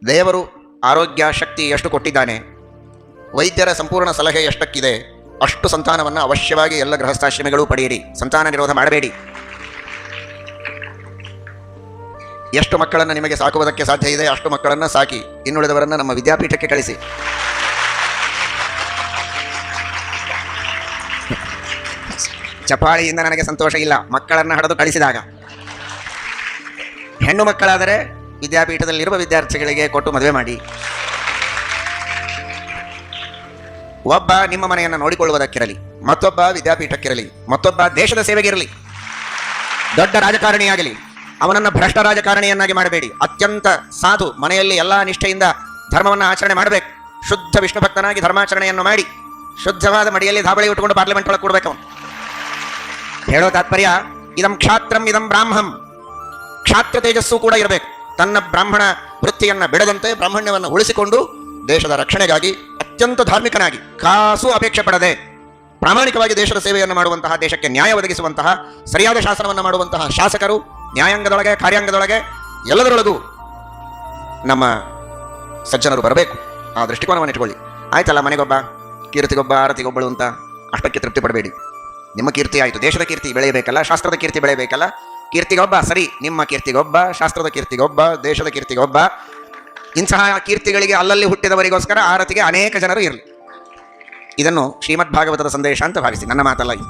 ದೇವರು ಆರೋಗ್ಯ ಶಕ್ತಿ ಎಷ್ಟು ಕೊಟ್ಟಿದ್ದಾನೆ, ವೈದ್ಯರ ಸಂಪೂರ್ಣ ಸಲಹೆ ಎಷ್ಟಕ್ಕಿದೆ, ಅಷ್ಟು ಸಂತಾನವನ್ನು ಅವಶ್ಯವಾಗಿ ಎಲ್ಲ ಗೃಹಸ್ಥಾಶ್ರಮಿಗಳು ಪಡೆಯಿರಿ. ಸಂತಾನ ನಿರೋಧ ಮಾಡಬೇಡಿ. ಎಷ್ಟು ಮಕ್ಕಳನ್ನು ನಿಮಗೆ ಸಾಕುವುದಕ್ಕೆ ಸಾಧ್ಯ ಇದೆ ಅಷ್ಟು ಮಕ್ಕಳನ್ನು ಸಾಕಿ, ಇನ್ನುಳಿದವರನ್ನು ನಮ್ಮ ವಿದ್ಯಾಪೀಠಕ್ಕೆ ಕಳಿಸಿ. ಚಪಾಳಿಯಿಂದ ನನಗೆ ಸಂತೋಷ ಇಲ್ಲ, ಮಕ್ಕಳನ್ನು ಹಡೆದು ಕಳಿಸಿದಾಗ. ಹೆಣ್ಣು ಮಕ್ಕಳಾದರೆ ವಿದ್ಯಾಪೀಠದಲ್ಲಿರುವ ವಿದ್ಯಾರ್ಥಿಗಳಿಗೆ ಕೊಟ್ಟು ಮದುವೆ ಮಾಡಿ. ಒಬ್ಬ ನಿಮ್ಮ ಮನೆಯನ್ನು ನೋಡಿಕೊಳ್ಳುವುದಕ್ಕಿರಲಿ, ಮತ್ತೊಬ್ಬ ವಿದ್ಯಾಪೀಠಕ್ಕಿರಲಿ, ಮತ್ತೊಬ್ಬ ದೇಶದ ಸೇವೆಗಿರಲಿ. ದೊಡ್ಡ ರಾಜಕಾರಣಿಯಾಗಲಿ, ಅವನನ್ನು ಭ್ರಷ್ಟ ರಾಜಕಾರಣಿಯನ್ನಾಗಿ ಮಾಡಬೇಡಿ. ಅತ್ಯಂತ ಸಾಧು, ಮನೆಯಲ್ಲಿ ಎಲ್ಲ ನಿಷ್ಠೆಯಿಂದ ಧರ್ಮವನ್ನು ಆಚರಣೆ ಮಾಡಬೇಕು. ಶುದ್ಧ ವಿಷ್ಣು ಭಕ್ತನಾಗಿ ಧರ್ಮಾಚರಣೆಯನ್ನು ಮಾಡಿ ಶುದ್ಧವಾದ ಮಡಿಯಲ್ಲಿ ಧಾಬಳಿ ಉಟ್ಕೊಂಡು ಪಾರ್ಲಿಮೆಂಟ್ ಒಳಗೆ ಕೊಡಬೇಕು. ಅವನು ಹೇಳೋ ತಾತ್ಪರ್ಯ, ಇದಂ ಕ್ಷಾತ್ರಂ ಇದಂ ಬ್ರಾಹ್ಮಂ. ಕ್ಷಾತ್ರ ತೇಜಸ್ಸು ಕೂಡ ಇರಬೇಕು. ತನ್ನ ಬ್ರಾಹ್ಮಣ ವೃತ್ತಿಯನ್ನು ಬಿಡದಂತೆ ಬ್ರಾಹ್ಮಣ್ಯವನ್ನು ಉಳಿಸಿಕೊಂಡು ದೇಶದ ರಕ್ಷಣೆಗಾಗಿ ಅತ್ಯಂತ ಧಾರ್ಮಿಕನಾಗಿ, ಕಾಸು ಅಪೇಕ್ಷೆ ಪಡದೆ ಪ್ರಾಮಾಣಿಕವಾಗಿ ದೇಶದ ಸೇವೆಯನ್ನು ಮಾಡುವಂತಹ, ದೇಶಕ್ಕೆ ನ್ಯಾಯ ಒದಗಿಸುವಂತಹ, ಸರಿಯಾದ ಶಾಸನವನ್ನು ಮಾಡುವಂತಹ ಶಾಸಕರು ನ್ಯಾಯಾಂಗದೊಳಗೆ, ಕಾರ್ಯಾಂಗದೊಳಗೆ, ಎಲ್ಲದರೊಳಗೂ ನಮ್ಮ ಸಜ್ಜನರು ಬರಬೇಕು. ಆ ದೃಷ್ಟಿಕೋನವನ್ನು ಇಟ್ಕೊಳ್ಳಿ. ಆಯ್ತಲ್ಲ, ಮನೆಗೊಬ್ಬ, ಕೀರ್ತಿಗೊಬ್ಬ, ಆರತಿಗೊಬ್ಬಳು ಅಂತ ಅಷ್ಟಕ್ಕೆ ತೃಪ್ತಿ ಪಡಬೇಡಿ. ನಿಮ್ಮ ಕೀರ್ತಿ ಆಯಿತು, ದೇಶದ ಕೀರ್ತಿ ಬೆಳೆಯಬೇಕಲ್ಲ, ಶಾಸ್ತ್ರದ ಕೀರ್ತಿ ಬೆಳೆಯಬೇಕಲ್ಲ. ಕೀರ್ತಿಗೊಬ್ಬ ಸರಿ, ನಿಮ್ಮ ಕೀರ್ತಿಗೊಬ್ಬ, ಶಾಸ್ತ್ರದ ಕೀರ್ತಿಗೊಬ್ಬ, ದೇಶದ ಕೀರ್ತಿಗೊಬ್ಬ. ಇಂತಹ ಕೀರ್ತಿಗಳಿಗೆ ಅಲ್ಲಲ್ಲಿ ಹುಟ್ಟಿದವರಿಗೋಸ್ಕರ ಆರತಿಗೆ ಅನೇಕ ಜನರು ಇರಲಿ. ಇದನ್ನು ಶ್ರೀಮದ್ ಭಾಗವತದ ಸಂದೇಶ ಅಂತ ಭಾವಿಸಿ, ನನ್ನ ಮಾತಲ್ಲ ಇದು.